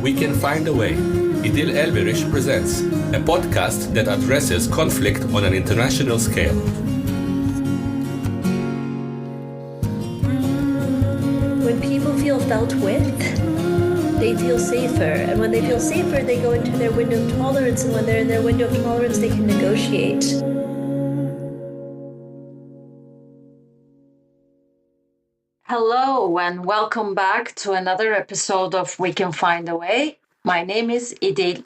We Can Find a Way. İdil presents a podcast that addresses conflict on an international scale. When people feel felt with, they feel safer. And when they feel safer, they go into their window of tolerance. And when they're in their window of tolerance, they can negotiate. Hello and welcome back to another episode of We Can Find a Way. My name is İdil.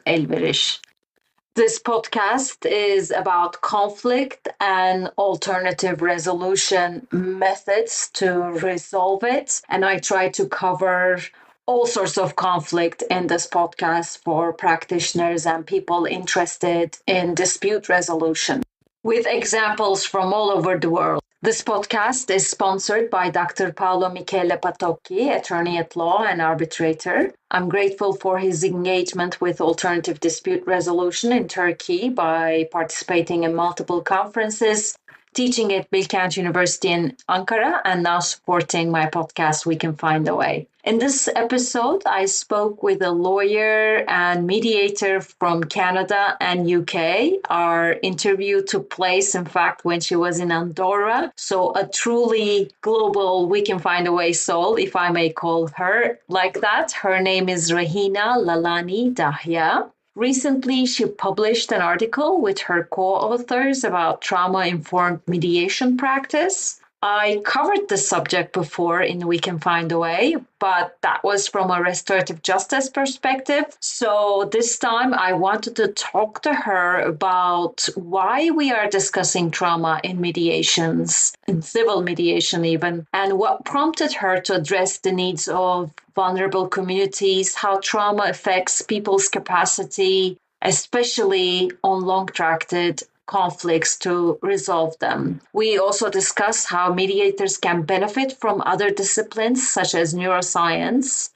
This podcast is about conflict and alternative resolution methods to resolve it. And I try to cover all sorts of conflict in this podcast for practitioners and people interested in dispute resolution, with examples from all over the world. This podcast is sponsored by Dr. Paolo Michele Patocchi, attorney at law and arbitrator. I'm grateful for his engagement with alternative dispute resolution in Turkey by participating in multiple conferences, teaching at Bilkent University in Ankara, and now supporting my podcast, We Can Find a Way. In this episode, I spoke with a lawyer and mediator from Canada and UK. Our interview took place, in fact, when she was in Andorra. So a truly global We Can Find a Way soul, if I may call her like that. Her name is Raheena Lalani Dahya. Recently, she published an article with her co-authors about trauma-informed mediation practice. I covered this subject before in We Can Find a Way, but that was from a restorative justice perspective. So this time I wanted to talk to her about why we are discussing trauma in mediations, in civil mediation even, and what prompted her to address the needs of vulnerable communities, how trauma affects people's capacity, especially on long-tracted conflicts, to resolve them. We also discuss how mediators can benefit from other disciplines such as neuroscience.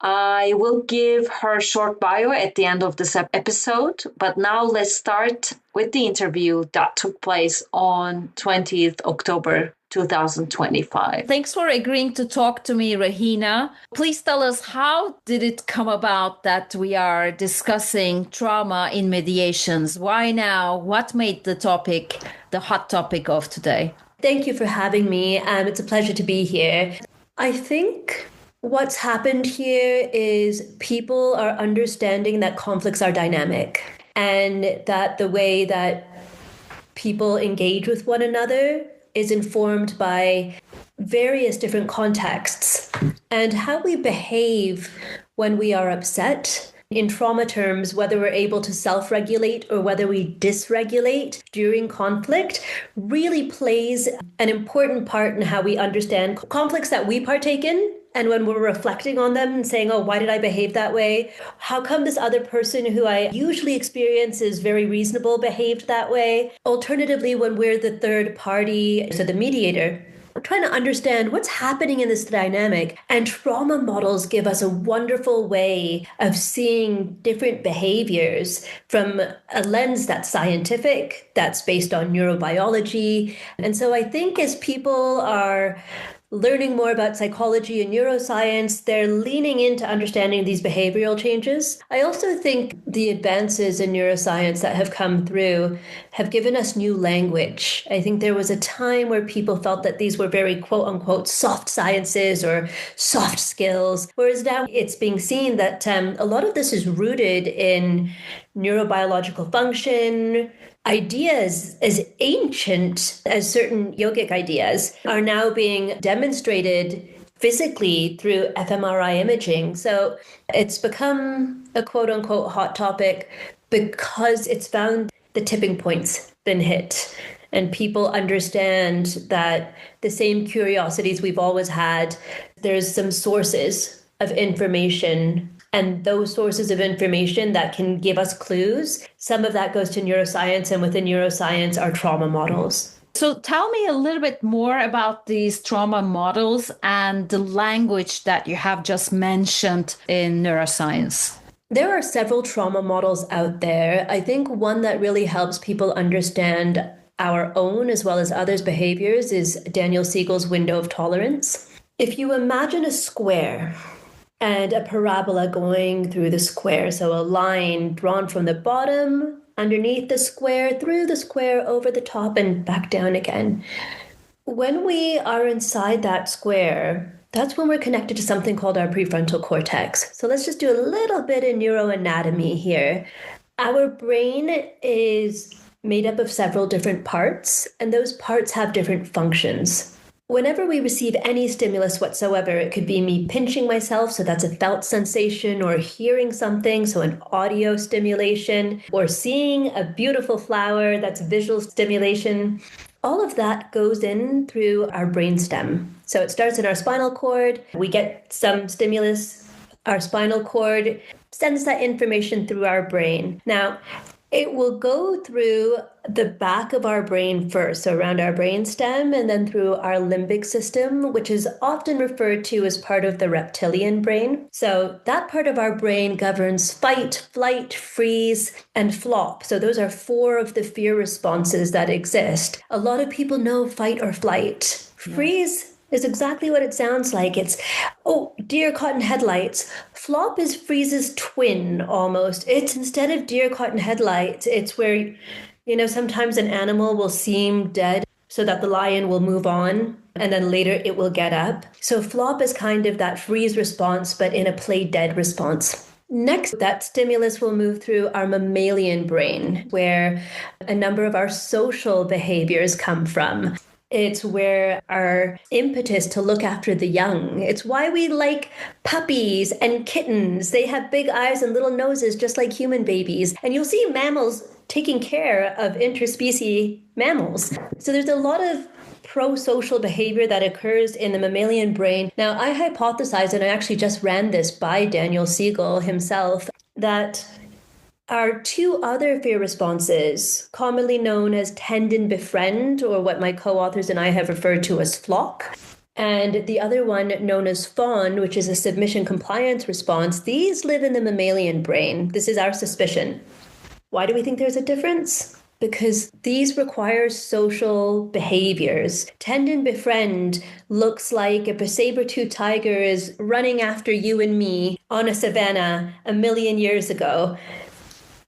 I will give her short bio at the end of this episode, but now let's start with the interview that took place on 20th October 2025. Thanks for agreeing to talk to me, Raheena. Please tell us, how did it come about that we are discussing trauma in mediations? Why now? What made the topic the hot topic of today? Thank you for having me. It's a pleasure to be here. I think what's happened here is people are understanding that conflicts are dynamic and that the way that people engage with one another is informed by various different contexts, and how we behave when we are upset. In trauma terms, whether we're able to self-regulate or whether we dysregulate during conflict really plays an important part in how we understand conflicts that we partake in. And when we're reflecting on them and saying, oh, why did I behave that way? How come this other person who I usually experience is very reasonable behaved that way? Alternatively, when we're the third party, so the mediator, we're trying to understand what's happening in this dynamic. And trauma models give us a wonderful way of seeing different behaviors from a lens that's scientific, that's based on neurobiology. And so I think as people are learning more about psychology and neuroscience, they're leaning into understanding these behavioral changes. I also think the advances in neuroscience that have come through have given us new language. I think there was a time where people felt that these were very quote unquote soft sciences or soft skills, whereas now it's being seen that a lot of this is rooted in neurobiological function. Ideas as ancient as certain yogic ideas are now being demonstrated physically through fMRI imaging. So it's become a quote unquote hot topic because it's found the tipping point's been hit. And people understand that the same curiosities we've always had, there's some sources of information. And those sources of information that can give us clues, some of that goes to neuroscience, and within neuroscience are trauma models. So tell me a little bit more about these trauma models and the language that you have just mentioned in neuroscience. There are several trauma models out there. I think one that really helps people understand our own as well as others' behaviors is Daniel Siegel's window of tolerance. If you imagine a square, and a parabola going through the square. So a line drawn from the bottom, underneath the square, through the square, over the top, and back down again. When we are inside that square, that's when we're connected to something called our prefrontal cortex. So let's just do a little bit of neuroanatomy here. Our brain is made up of several different parts, and those parts have different functions. Whenever we receive any stimulus whatsoever, it could be me pinching myself, so that's a felt sensation, or hearing something, so an audio stimulation, or seeing a beautiful flower, that's visual stimulation. All of that goes in through our brainstem. So it starts in our spinal cord. We get some stimulus. Our spinal cord sends that information through our brain. Now, it will go through the back of our brain first, so around our brainstem, and then through our limbic system, which is often referred to as part of the reptilian brain. So that part of our brain governs fight, flight, freeze, and flop. So those are 4 of the fear responses that exist. A lot of people know fight or flight. Freeze is exactly what it sounds like. It's, oh, deer caught in headlights. Flop is freeze's twin almost. It's instead of deer caught in headlights, it's where, sometimes an animal will seem dead so that the lion will move on and then later it will get up. So flop is kind of that freeze response, but in a play dead response. Next, that stimulus will move through our mammalian brain, where a number of our social behaviors come from. It's where our impetus to look after the young. It's why we like puppies and kittens. They have big eyes and little noses, just like human babies. And you'll see mammals taking care of interspecies mammals. So there's a lot of pro-social behavior that occurs in the mammalian brain. Now, I hypothesize, and I actually just ran this by Daniel Siegel himself, that our 2 other fear responses, commonly known as tend and befriend, or what my co-authors and I have referred to as flock, and the other one known as fawn, which is a submission compliance response, these live in the mammalian brain. This is our suspicion. Why do we think there's a difference? Because these require social behaviors. Tend and befriend looks like if a saber-toothed tiger is running after you and me on a savanna 1,000,000 years ago.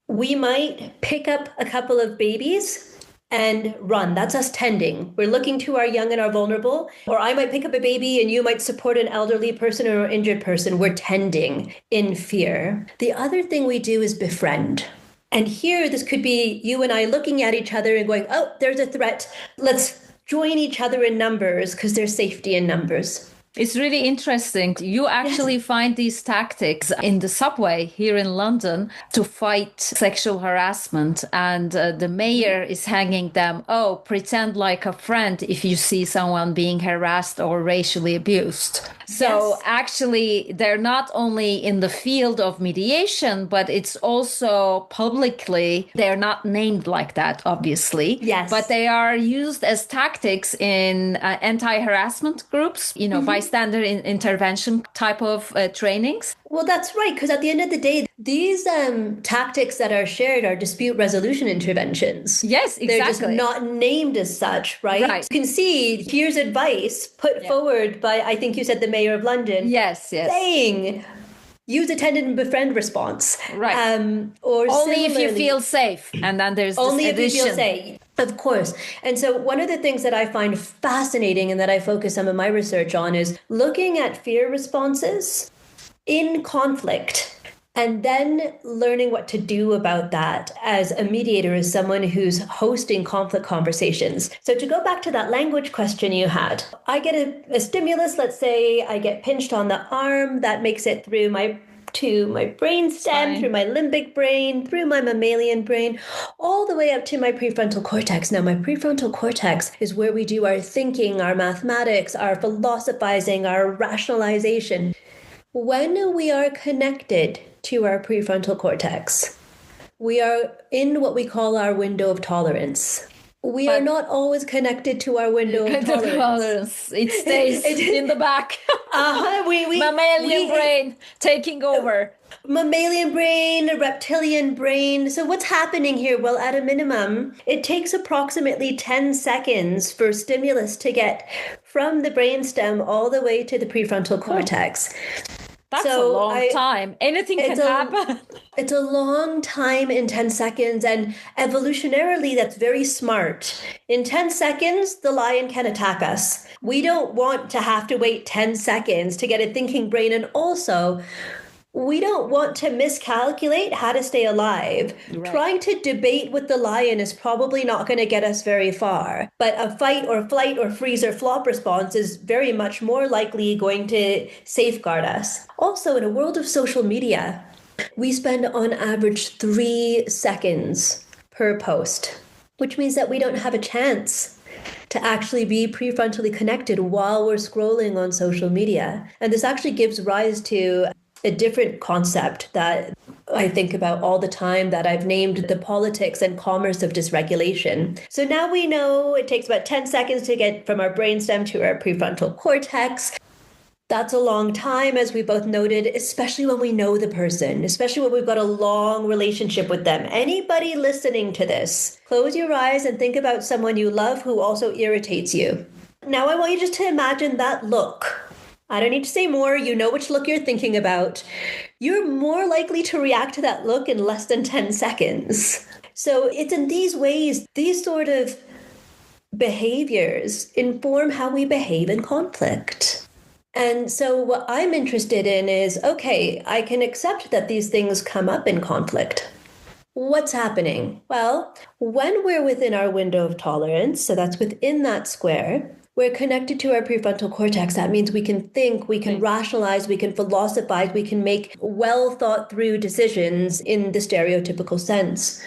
We might pick up a couple of babies and run. That's us tending. We're looking to our young and our vulnerable. Or I might pick up a baby and you might support an elderly person or an injured person. We're tending in fear. The other thing we do is befriend. And here, this could be you and I looking at each other and going, oh, there's a threat. Let's join each other in numbers because there's safety in numbers. It's really interesting. You actually find these tactics in the subway here in London to fight sexual harassment. And the mayor is hanging them, oh, pretend like a friend if you see someone being harassed or racially abused. So actually, they're not only in the field of mediation, but it's also publicly, they're not named like that, obviously. Yes. But they are used as tactics in anti-harassment groups, bystander intervention type of trainings. Well, that's right, because at the end of the day, these tactics that are shared are dispute resolution interventions. Yes, exactly. They're just not named as such, right? You can see here's advice put forward by, I think you said the mayor of London. Yes. Saying, use a tend and befriend response. Right. Or only if you feel safe. And then there's only this if you feel safe. Of course. And so one of the things that I find fascinating and that I focus some of my research on is looking at fear responses in conflict and then learning what to do about that as a mediator, as someone who's hosting conflict conversations. So to go back to that language question you had, I get a stimulus, let's say I get pinched on the arm, that makes it through to my brainstem, through my limbic brain, through my mammalian brain, all the way up to my prefrontal cortex. Now, my prefrontal cortex is where we do our thinking, our mathematics, our philosophizing, our rationalization. When we are connected to our prefrontal cortex, we are in what we call our window of tolerance. We are not always connected to our window of tolerance. It stays in the back. Mammalian brain taking over. Mammalian brain, reptilian brain. So what's happening here? Well, at a minimum, it takes approximately 10 seconds for stimulus to get from the brainstem all the way to the prefrontal cortex. That's a long time. Anything can happen. It's a long time in 10 seconds. And evolutionarily, that's very smart. In 10 seconds, the lion can attack us. We don't want to have to wait 10 seconds to get a thinking brain. And also, we don't want to miscalculate how to stay alive. Right. Trying to debate with the lion is probably not going to get us very far. But a fight or flight or freeze or flop response is very much more likely going to safeguard us. Also, in a world of social media, we spend on average 3 seconds per post, which means that we don't have a chance to actually be prefrontally connected while we're scrolling on social media. And this actually gives rise to a different concept that I think about all the time that I've named the politics and commerce of dysregulation. So now we know it takes about 10 seconds to get from our brainstem to our prefrontal cortex. That's a long time, as we both noted, especially when we know the person, especially when we've got a long relationship with them. Anybody listening to this, close your eyes and think about someone you love who also irritates you. Now I want you just to imagine that look. I don't need to say more. You know which look you're thinking about. You're more likely to react to that look in less than 10 seconds. So it's in these ways, these sort of behaviors inform how we behave in conflict. And so what I'm interested in is, okay, I can accept that these things come up in conflict. What's happening? Well, when we're within our window of tolerance, so that's within that square, we're connected to our prefrontal cortex. That means we can think, we can rationalize, we can philosophize, we can make well thought through decisions in the stereotypical sense.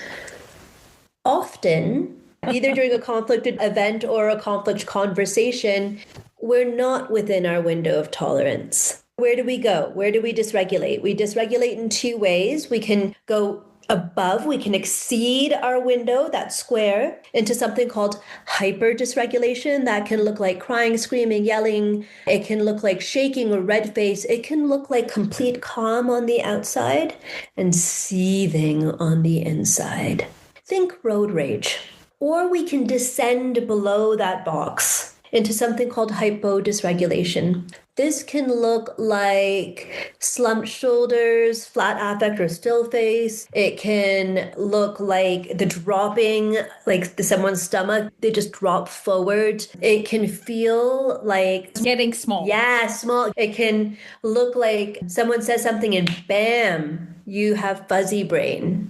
Often, either during a conflict event or a conflict conversation, we're not within our window of tolerance. Where do we go? Where do we dysregulate? We dysregulate in 2 ways. We can go above, we can exceed our window, that square, into something called hyper dysregulation. That can look like crying, screaming, yelling. It can look like shaking or red face. It can look like complete calm on the outside and seething on the inside. Think road rage. Or we can descend below that box into something called hypodysregulation. This can look like slumped shoulders, flat affect or still face. It can look like the dropping, like someone's stomach, they just drop forward. It can feel like getting small. Yeah, small. It can look like someone says something and bam, you have fuzzy brain.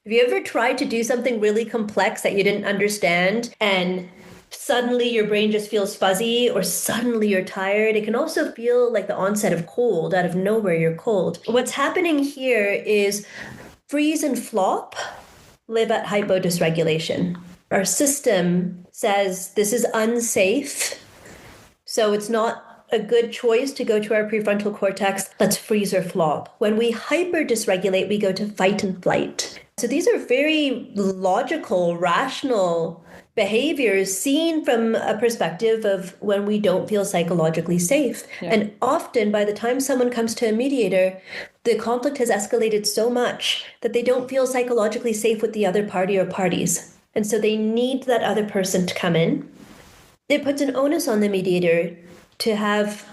Have you ever tried to do something really complex that you didn't understand and suddenly your brain just feels fuzzy, or suddenly you're tired? It can also feel like the onset of cold. Out of nowhere, you're cold. What's happening here is freeze and flop live at hypodysregulation. Our system says this is unsafe, so it's not a good choice to go to our prefrontal cortex. Let's freeze or flop. When we hyperdysregulate, we go to fight and flight. So these are very logical, rational behaviors seen from a perspective of when we don't feel psychologically safe. Yeah. And often by the time someone comes to a mediator, the conflict has escalated so much that they don't feel psychologically safe with the other party or parties. And so they need that other person to come in. It puts an onus on the mediator to have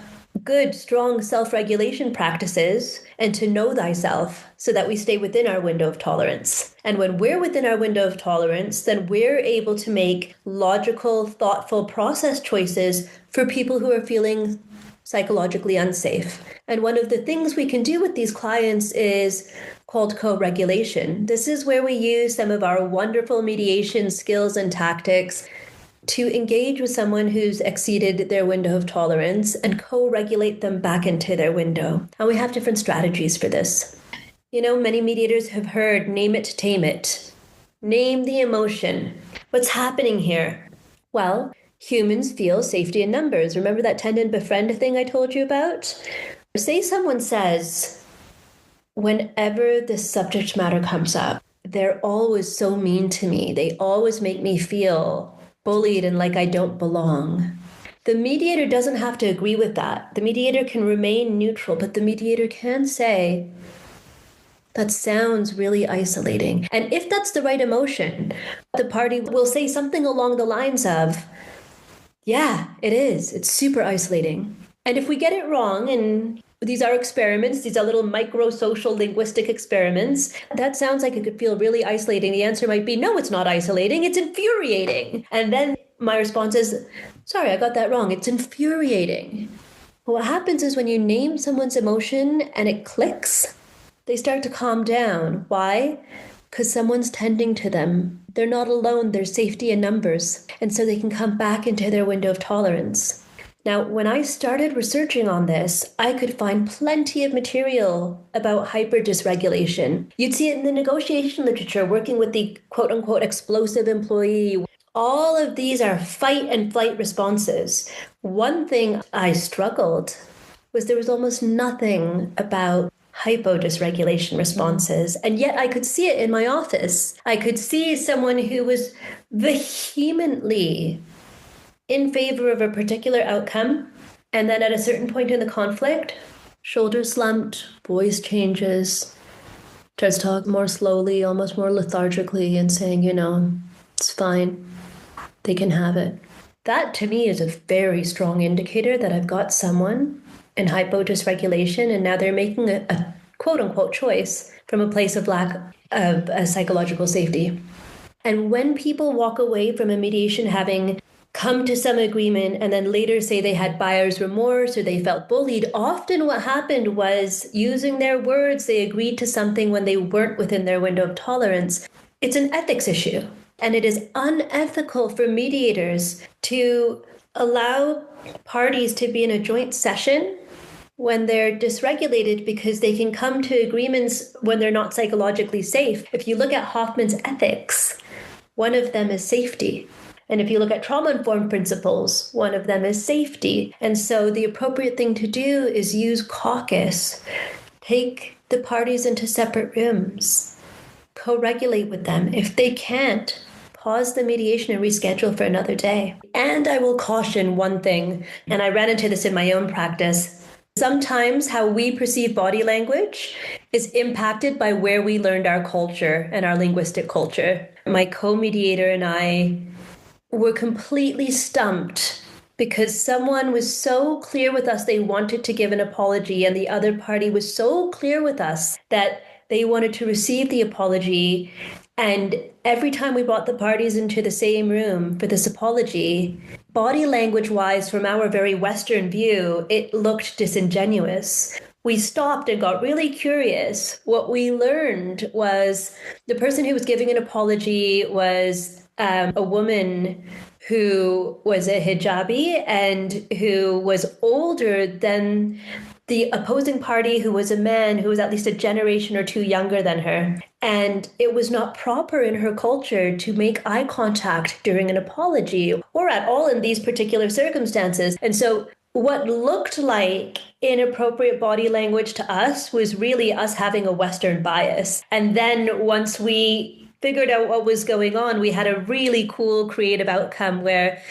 good, strong self-regulation practices and to know thyself so that we stay within our window of tolerance. And when we're within our window of tolerance, then we're able to make logical, thoughtful process choices for people who are feeling psychologically unsafe. And one of the things we can do with these clients is called co-regulation. This is where we use some of our wonderful mediation skills and tactics to engage with someone who's exceeded their window of tolerance and co-regulate them back into their window. And we have different strategies for this. You know, many mediators have heard name it, tame it. Name the emotion. What's happening here? Well, humans feel safety in numbers. Remember that tend and befriend thing I told you about? Say someone says, whenever this subject matter comes up, they're always so mean to me. They always make me feel bullied and like I don't belong. The mediator doesn't have to agree with that. The mediator can remain neutral, but the mediator can say, that sounds really isolating. And if that's the right emotion, the party will say something along the lines of, yeah, it is. It's super isolating. And if we get it wrong and these are experiments. These are little micro-social linguistic experiments. That sounds like it could feel really isolating. The answer might be, no, it's not isolating. It's infuriating. And then my response is, sorry, I got that wrong. It's infuriating. What happens is when you name someone's emotion and it clicks, they start to calm down. Why? Because someone's tending to them. They're not alone. There's safety in numbers. And so they can come back into their window of tolerance. Now, when I started researching on this, I could find plenty of material about hyper-dysregulation. You'd see it in the negotiation literature, working with the quote-unquote explosive employee. All of these are fight and flight responses. One thing I struggled was there was almost nothing about hypo-dysregulation responses. And yet I could see it in my office. I could see someone who was vehemently in favor of a particular outcome. And then at a certain point in the conflict, shoulders slumped, voice changes, starts to talk more slowly, almost more lethargically, and saying, it's fine. They can have it. That to me is a very strong indicator that I've got someone in hypo-dysregulation, and now they're making a quote-unquote choice from a place of lack of psychological safety. And when people walk away from a mediation having come to some agreement and then later say they had buyer's remorse or they felt bullied, often what happened was, using their words, they agreed to something when they weren't within their window of tolerance. It's an ethics issue. And it is unethical for mediators to allow parties to be in a joint session when they're dysregulated because they can come to agreements when they're not psychologically safe. If you look at Hoffman's ethics, one of them is safety. And if you look at trauma-informed principles, one of them is safety. And so the appropriate thing to do is use caucus, take the parties into separate rooms, co-regulate with them. If they can't, pause the mediation and reschedule for another day. And I will caution one thing, and I ran into this in my own practice. Sometimes how we perceive body language is impacted by where we learned our culture and our linguistic culture. My co-mediator and I were completely stumped because someone was so clear with us they wanted to give an apology, and the other party was so clear with us that they wanted to receive the apology. And every time we brought the parties into the same room for this apology, body language-wise, from our very Western view, it looked disingenuous. We stopped and got really curious. What we learned was the person who was giving an apology was a woman who was a hijabi and who was older than the opposing party, who was a man who was at least a generation or two younger than her. And it was not proper in her culture to make eye contact during an apology or at all in these particular circumstances. And so what looked like inappropriate body language to us was really us having a Western bias. And then once we figured out what was going on, we had a really cool creative outcome where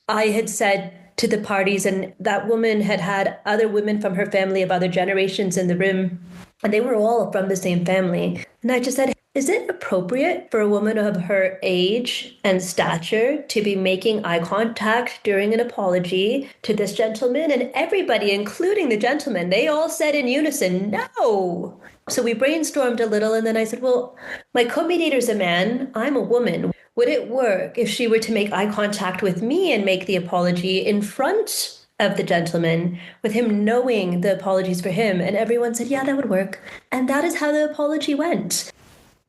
I had said to the parties, and that woman had had other women from her family of other generations in the room, and they were all from the same family. And I just said, is it appropriate for a woman of her age and stature to be making eye contact during an apology to this gentleman? And everybody, including the gentleman, they all said in unison, no. So we brainstormed a little, and then I said, well, my co-mediator's a man, I'm a woman. Would it work if she were to make eye contact with me and make the apology in front of the gentleman, with him knowing the apologies for him? And everyone said, yeah, that would work. And that is how the apology went.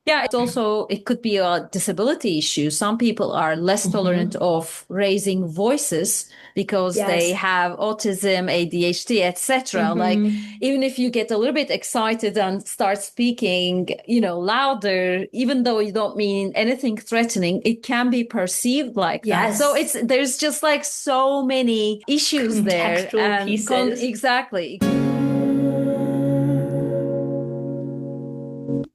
Yeah, it could be a disability issue. Some people are less tolerant of raising voices because they have autism, ADHD, etc. Like, even if you get a little bit excited and start speaking, louder, even though you don't mean anything threatening, it can be perceived like that. So there's just like so many issues there. Contextual pieces. Exactly.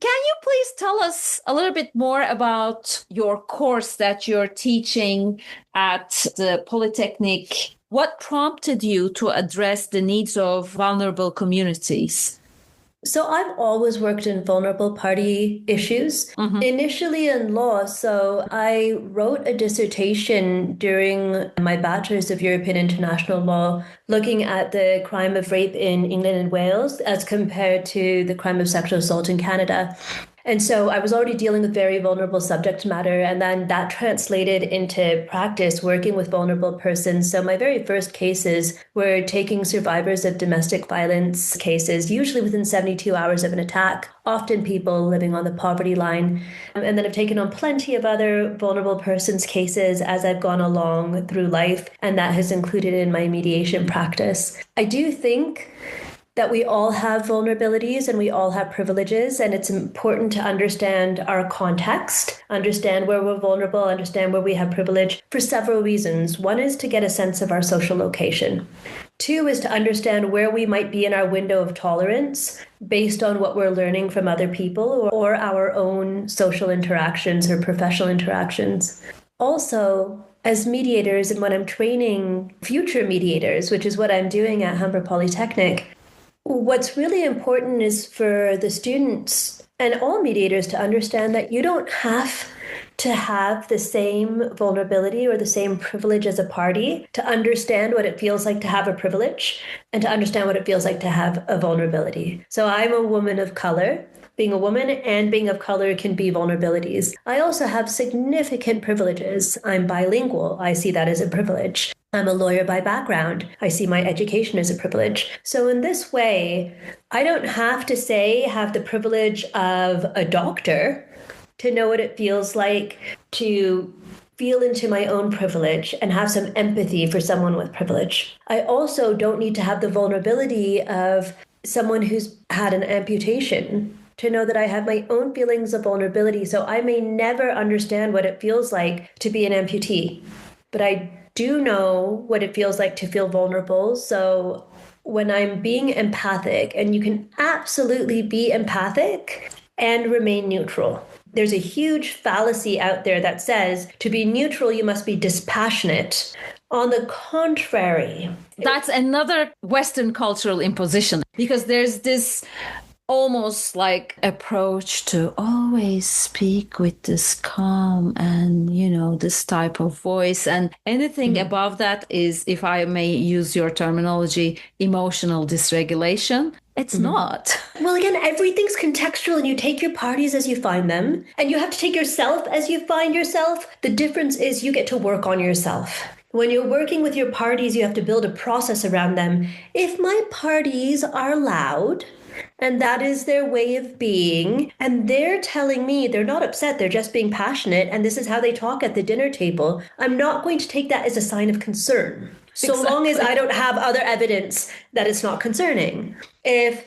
Can you please tell us a little bit more about your course that you're teaching at the Polytechnic? What prompted you to address the needs of vulnerable communities? So I've always worked in vulnerable party issues, initially in law. So I wrote a dissertation during my Bachelor's of European International Law looking at the crime of rape in England and Wales as compared to the crime of sexual assault in Canada. And so I was already dealing with very vulnerable subject matter, and then that translated into practice working with vulnerable persons. So my very first cases were taking survivors of domestic violence cases, usually within 72 hours of an attack, often people living on the poverty line. And then I've taken on plenty of other vulnerable persons cases as I've gone along through life, and that has included in my mediation practice. I do think that we all have vulnerabilities and we all have privileges, and it's important to understand our context, understand where we're vulnerable, understand where we have privilege for several reasons. One is to get a sense of our social location. Two is to understand where we might be in our window of tolerance based on what we're learning from other people or our own social interactions or professional interactions. Also, as mediators, and when I'm training future mediators, which is what I'm doing at Humber Polytechnic, what's really important is for the students and all mediators to understand that you don't have to have the same vulnerability or the same privilege as a party to understand what it feels like to have a privilege and to understand what it feels like to have a vulnerability. So I'm a woman of color. Being a woman and being of color can be vulnerabilities. I also have significant privileges. I'm bilingual. I see that as a privilege. I'm a lawyer by background. I see my education as a privilege. So in this way, I don't have to have the privilege of a doctor to know what it feels like to feel into my own privilege and have some empathy for someone with privilege. I also don't need to have the vulnerability of someone who's had an amputation to know that I have my own feelings of vulnerability. So I may never understand what it feels like to be an amputee, but I do know what it feels like to feel vulnerable. So when I'm being empathic, and you can absolutely be empathic and remain neutral. There's a huge fallacy out there that says to be neutral, you must be dispassionate. On the contrary. That's another Western cultural imposition, because there's this almost like approach to always speak with this calm and, this type of voice. And anything above that is, if I may use your terminology, emotional dysregulation. It's not. Well, again, everything's contextual, and you take your parties as you find them, and you have to take yourself as you find yourself. The difference is you get to work on yourself. When you're working with your parties, you have to build a process around them. If my parties are loud, and that is their way of being, and they're telling me they're not upset, they're just being passionate, and this is how they talk at the dinner table, I'm not going to take that as a sign of concern. So long as I don't have other evidence that it's not concerning. If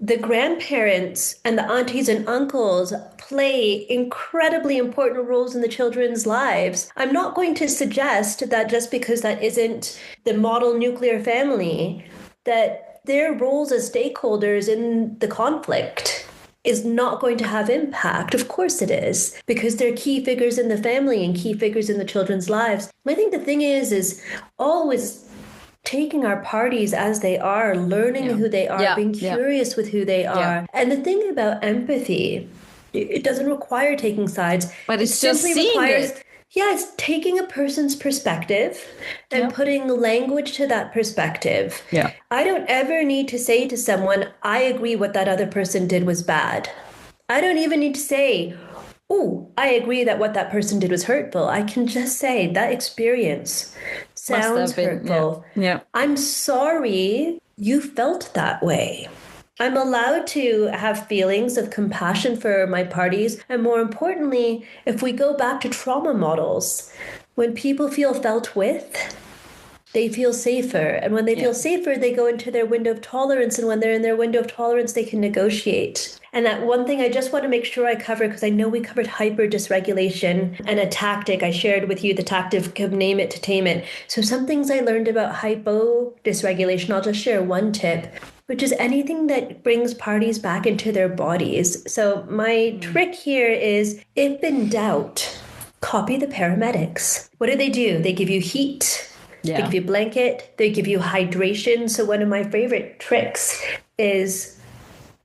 the grandparents and the aunties and uncles play incredibly important roles in the children's lives, I'm not going to suggest that just because that isn't the model nuclear family, that their roles as stakeholders in the conflict is not going to have impact. Of course it is, because they're key figures in the family and key figures in the children's lives. I think the thing is always taking our parties as they are, learning who they are, being curious with who they are. And the thing about empathy, it doesn't require taking sides. But it simply requires it. Yeah, it's taking a person's perspective and putting language to that perspective. Yeah. I don't ever need to say to someone, I agree what that other person did was bad. I don't even need to say, oh, I agree that what that person did was hurtful. I can just say that experience sounds hurtful. Yeah. I'm sorry you felt that way. I'm allowed to have feelings of compassion for my parties. And more importantly, if we go back to trauma models, when people feel felt with, they feel safer. And when they feel safer, they go into their window of tolerance. And when they're in their window of tolerance, they can negotiate. And that one thing I just want to make sure I cover, because I know we covered hyper dysregulation and a tactic. I shared with you the tactic of name it to tame it. So some things I learned about hypo dysregulation, I'll just share one tip, which is anything that brings parties back into their bodies. So my trick here is, if in doubt, copy the paramedics. What do? They give you heat. They give you a blanket. They give you hydration. So one of my favorite tricks is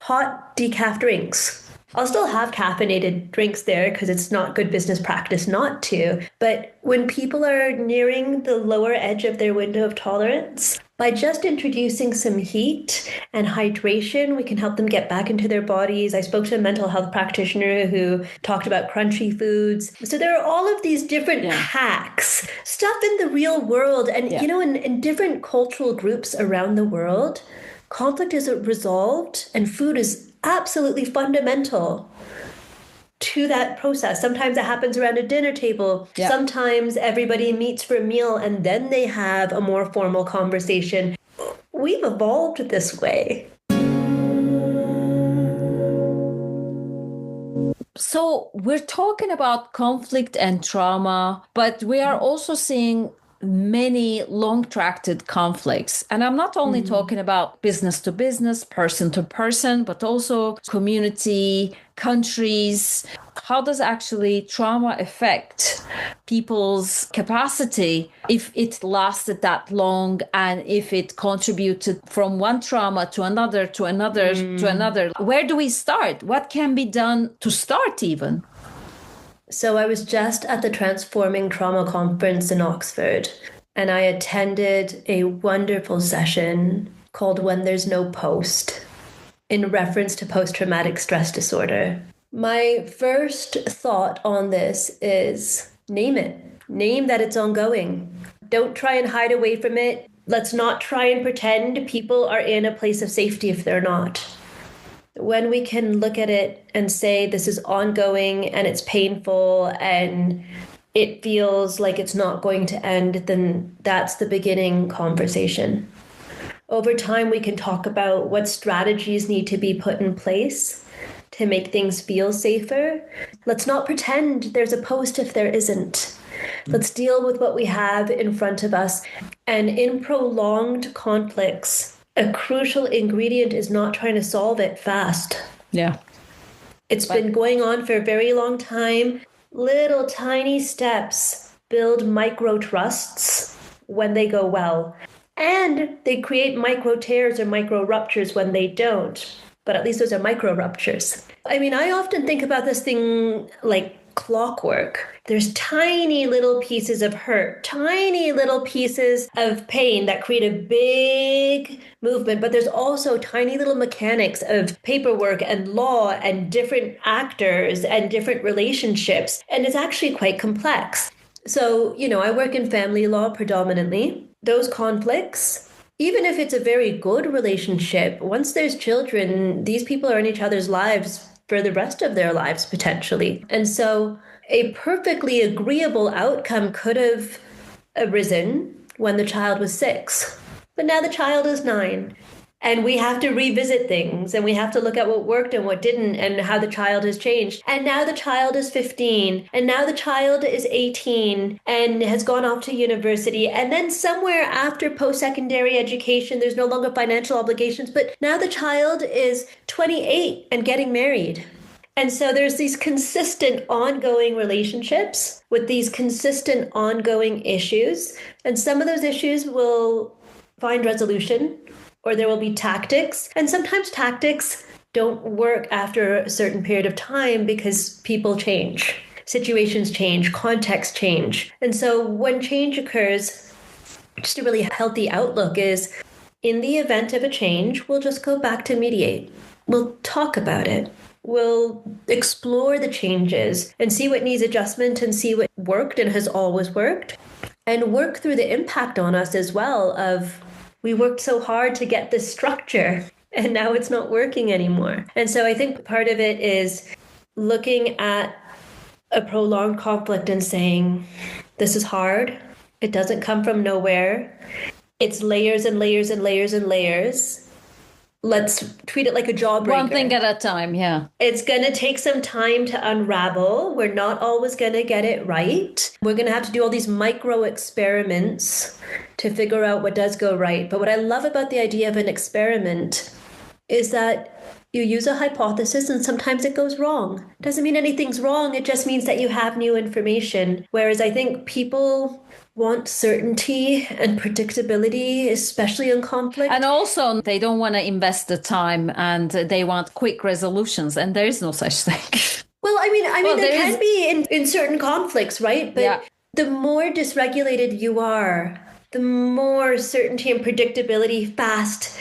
hot decaf drinks. I'll still have caffeinated drinks there because it's not good business practice not to. But when people are nearing the lower edge of their window of tolerance, by just introducing some heat and hydration, we can help them get back into their bodies. I spoke to a mental health practitioner who talked about crunchy foods. So there are all of these different hacks, stuff in the real world. And, you know, in different cultural groups around the world, conflict is resolved and food is absolutely fundamental to that process. Sometimes it happens around a dinner table. Yeah. Sometimes everybody meets for a meal and then they have a more formal conversation. We've evolved this way. So we're talking about conflict and trauma, but we are also seeing many long-tracted conflicts. And I'm not only talking about business to business, person to person, but also community, countries. How does actually trauma affect people's capacity if it lasted that long and if it contributed from one trauma to another, to another, to another? Where do we start? What can be done to start even? So I was just at the Transforming Trauma Conference in Oxford, and I attended a wonderful session called When There's No Post, in reference to post-traumatic stress disorder. My first thought on this is name it. Name that it's ongoing. Don't try and hide away from it. Let's not try and pretend people are in a place of safety if they're not. When we can look at it and say this is ongoing and it's painful and it feels like it's not going to end, then that's the beginning conversation. Over time, we can talk about what strategies need to be put in place to make things feel safer. Let's not pretend there's a post if there isn't. Let's deal with what we have in front of us. And in prolonged conflicts, a crucial ingredient is not trying to solve it fast. Yeah. It's been going on for a very long time. Little tiny steps build micro trusts when they go well. And they create micro tears or micro ruptures when they don't. But at least those are micro ruptures. I mean, I often think about this thing like clockwork. There's tiny little pieces of hurt, tiny little pieces of pain that create a big movement, but there's also tiny little mechanics of paperwork and law and different actors and different relationships. And it's actually quite complex. So, you know, I work in family law predominantly. Those conflicts, even if it's a very good relationship, once there's children, these people are in each other's lives for the rest of their lives, potentially. And so a perfectly agreeable outcome could have arisen when the child was 6. But now the child is 9. And we have to revisit things, and we have to look at what worked and what didn't, and how the child has changed. And now the child is 15, and now the child is 18 and has gone off to university. And then somewhere after post-secondary education, there's no longer financial obligations, but now the child is 28 and getting married. And so there's these consistent ongoing relationships with these consistent ongoing issues. And some of those issues will find resolution, or there will be tactics. And sometimes tactics don't work after a certain period of time because people change, situations change, contexts change. And so when change occurs, just a really healthy outlook is, in the event of a change, we'll just go back to mediate. We'll talk about it. We'll explore the changes and see what needs adjustment and see what worked and has always worked, and work through the impact on us as well of, we worked so hard to get this structure and now it's not working anymore. And so I think part of it is looking at a prolonged conflict and saying, this is hard. It doesn't come from nowhere. It's layers and layers and layers and layers. Let's treat it like a jawbreaker. One thing at a time, yeah. It's going to take some time to unravel. We're not always going to get it right. We're going to have to do all these micro experiments to figure out what does go right. But what I love about the idea of an experiment is that you use a hypothesis and sometimes it goes wrong. Doesn't mean anything's wrong. It just means that you have new information. Whereas I think people want certainty and predictability, especially in conflict. And also, they don't want to invest the time and they want quick resolutions, and there is no such thing. Well, I mean, there can be in certain conflicts, right? But the more dysregulated you are, the more certainty and predictability fast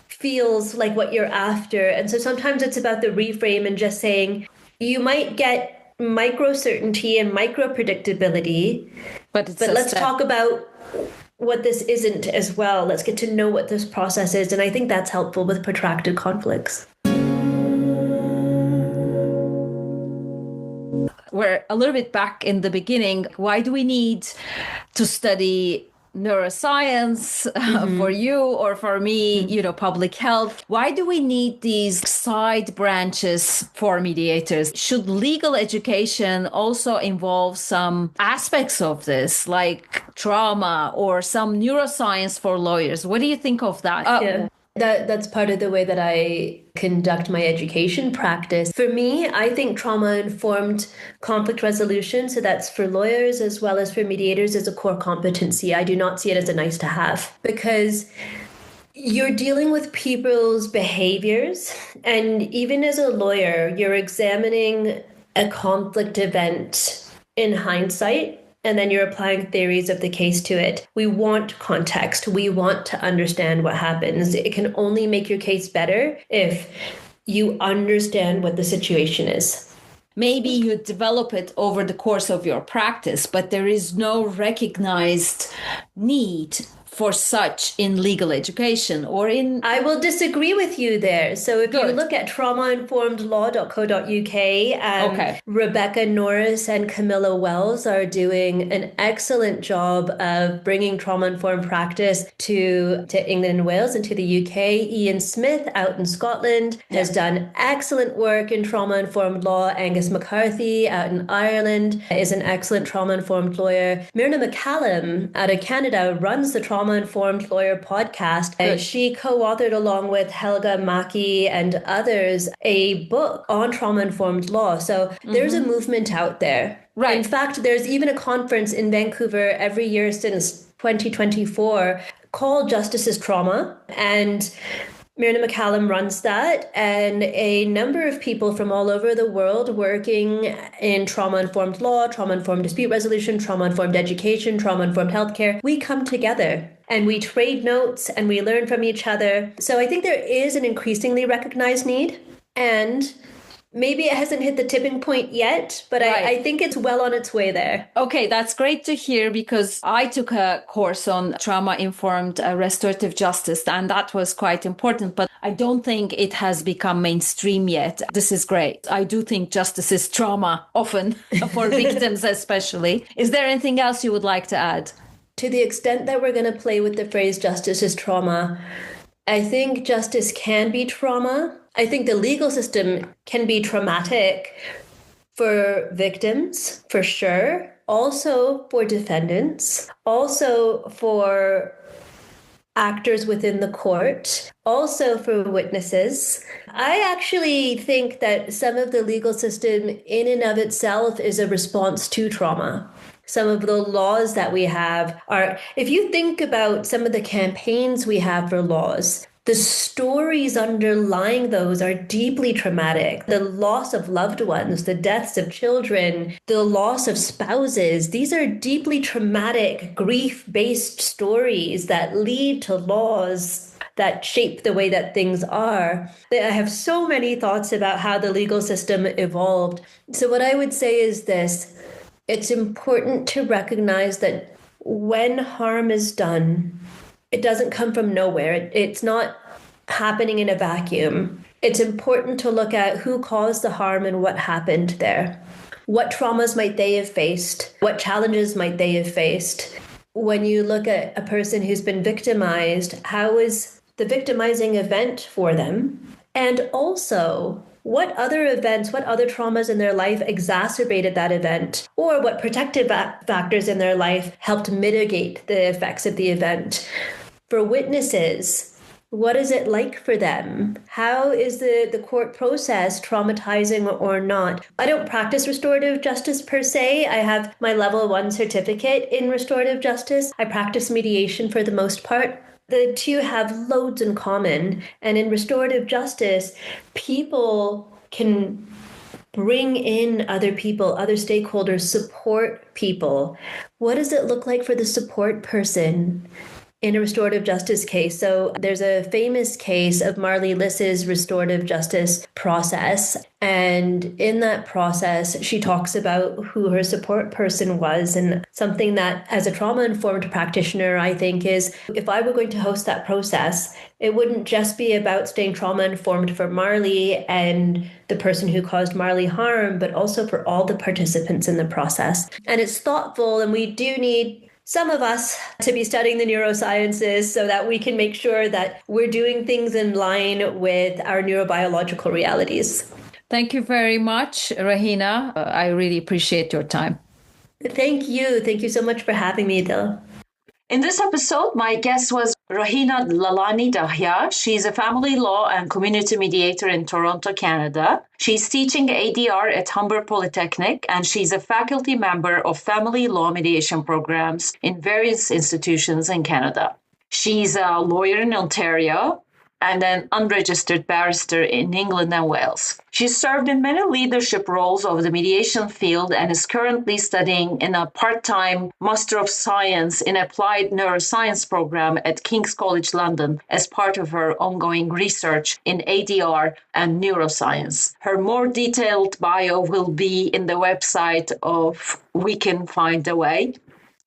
feels like what you're after. And so sometimes it's about the reframe and just saying you might get micro certainty and micro predictability, but let's talk about what this isn't as well. Let's get to know what this process is. And I think that's helpful with protracted conflicts. We're a little bit back in the beginning. Why do we need to study neuroscience for you or for me, public health? Why do we need these side branches for mediators? Should legal education also involve some aspects of this, like trauma or some neuroscience for lawyers? What do you think of that? That's part of the way that I conduct my education practice. For me, I think trauma-informed conflict resolution, so that's for lawyers as well as for mediators, is a core competency. I do not see it as a nice to have, because you're dealing with people's behaviors. And even as a lawyer, you're examining a conflict event in hindsight, and then you're applying theories of the case to it. We want context. We want to understand what happens. It can only make your case better if you understand what the situation is. Maybe you develop it over the course of your practice, but there is no recognized need for such in legal education or in... I will disagree with you there. So if you look at traumainformedlaw.co.uk, Rebecca Norris and Camilla Wells are doing an excellent job of bringing trauma-informed practice to England and Wales and to the UK. Ian Smith out in Scotland has done excellent work in trauma-informed law. Angus McCarthy out in Ireland is an excellent trauma-informed lawyer. Myrna McCallum out of Canada runs the Trauma-Informed Lawyer podcast. And she co-authored along with Helga Maki and others a book on trauma-informed law. So there's a movement out there. Right. In fact, there's even a conference in Vancouver every year since 2024 called Justice is Trauma. And Myrna McCallum runs that, and a number of people from all over the world working in trauma-informed law, trauma-informed dispute resolution, trauma-informed education, trauma-informed healthcare. We come together and we trade notes and we learn from each other. So I think there is an increasingly recognized need, and maybe it hasn't hit the tipping point yet, but I think it's well on its way there. Okay, that's great to hear, because I took a course on trauma-informed restorative justice, and that was quite important, but I don't think it has become mainstream yet. This is great. I do think justice is trauma, often, for victims especially. Is there anything else you would like to add? To the extent that we're going to play with the phrase justice is trauma, I think justice can be trauma. I think the legal system can be traumatic for victims, for sure. Also for defendants. Also for actors within the court. Also for witnesses. I actually think that some of the legal system in and of itself is a response to trauma. Some of the laws that we have are, if you think about some of the campaigns we have for laws, the stories underlying those are deeply traumatic. The loss of loved ones, the deaths of children, the loss of spouses, these are deeply traumatic, grief-based stories that lead to laws that shape the way that things are. I have so many thoughts about how the legal system evolved. So what I would say is this. It's important to recognize that when harm is done, it doesn't come from nowhere. It's not happening in a vacuum. It's important to look at who caused the harm and what happened there. What traumas might they have faced? What challenges might they have faced? When you look at a person who's been victimized, how is the victimizing event for them? And also, what other events, what other traumas in their life exacerbated that event? Or what protective factors in their life helped mitigate the effects of the event? For witnesses, What is it like for them? How is the court process traumatizing or not? I don't practice restorative justice per se. I have my level 1 certificate in restorative justice. I practice mediation for the most part. The two have loads in common. And in restorative justice, people can bring in other people, other stakeholders, support people. What does it look like for the support person in a restorative justice case? So there's a famous case of Marley Liss's restorative justice process. And in that process, she talks about who her support person was. And something that, as a trauma-informed practitioner, I think is, if I were going to host that process, it wouldn't just be about staying trauma-informed for Marley and the person who caused Marley harm, but also for all the participants in the process. And it's thoughtful, and we do need some of us to be studying the neurosciences so that we can make sure that we're doing things in line with our neurobiological realities. Thank you very much, Raheena. I really appreciate your time. Thank you. Thank you so much for having me, İdil. In this episode, my guest was Raheena Lalani Dahya. She's a family law and community mediator in Toronto, Canada. She's teaching ADR at Humber Polytechnic, and she's a faculty member of family law mediation programs in various institutions in Canada. She's a lawyer in Ontario and an unregistered barrister in England and Wales. She served in many leadership roles of the mediation field and is currently studying in a part-time Master of Science in Applied Neuroscience program at King's College London as part of her ongoing research in ADR and neuroscience. Her more detailed bio will be in the website of We Can Find a Way.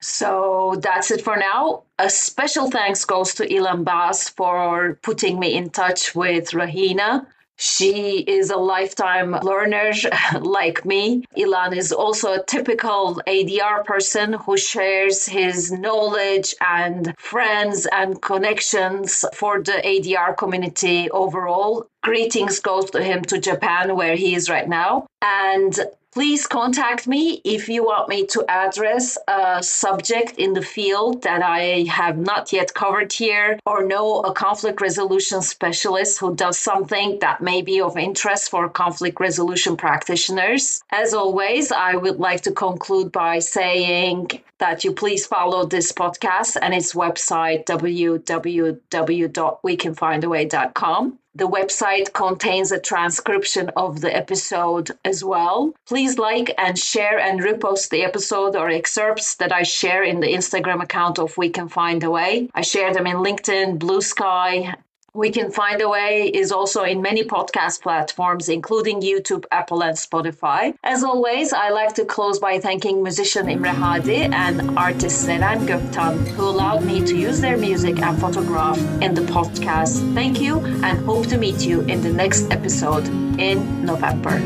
So that's it for now. A special thanks goes to Ilan Bass for putting me in touch with Raheena. She is a lifetime learner like me. Ilan is also a typical ADR person who shares his knowledge and friends and connections for the ADR community overall. Greetings goes to him to Japan, where he is right now. And please contact me if you want me to address a subject in the field that I have not yet covered here, or know a conflict resolution specialist who does something that may be of interest for conflict resolution practitioners. As always, I would like to conclude by saying that you please follow this podcast and its website, www.wecanfindaway.com. The website contains a transcription of the episode as well. Please like and share and repost the episode or excerpts that I share in the Instagram account of We Can Find a Way. I share them in LinkedIn, Blue Sky. We Can Find a Way is also in many podcast platforms, including YouTube, Apple, and Spotify. As always, I like to close by thanking musician Imre Hadi and artist Seren Göktan, who allowed me to use their music and photograph in the podcast. Thank you, and hope to meet you in the next episode in November.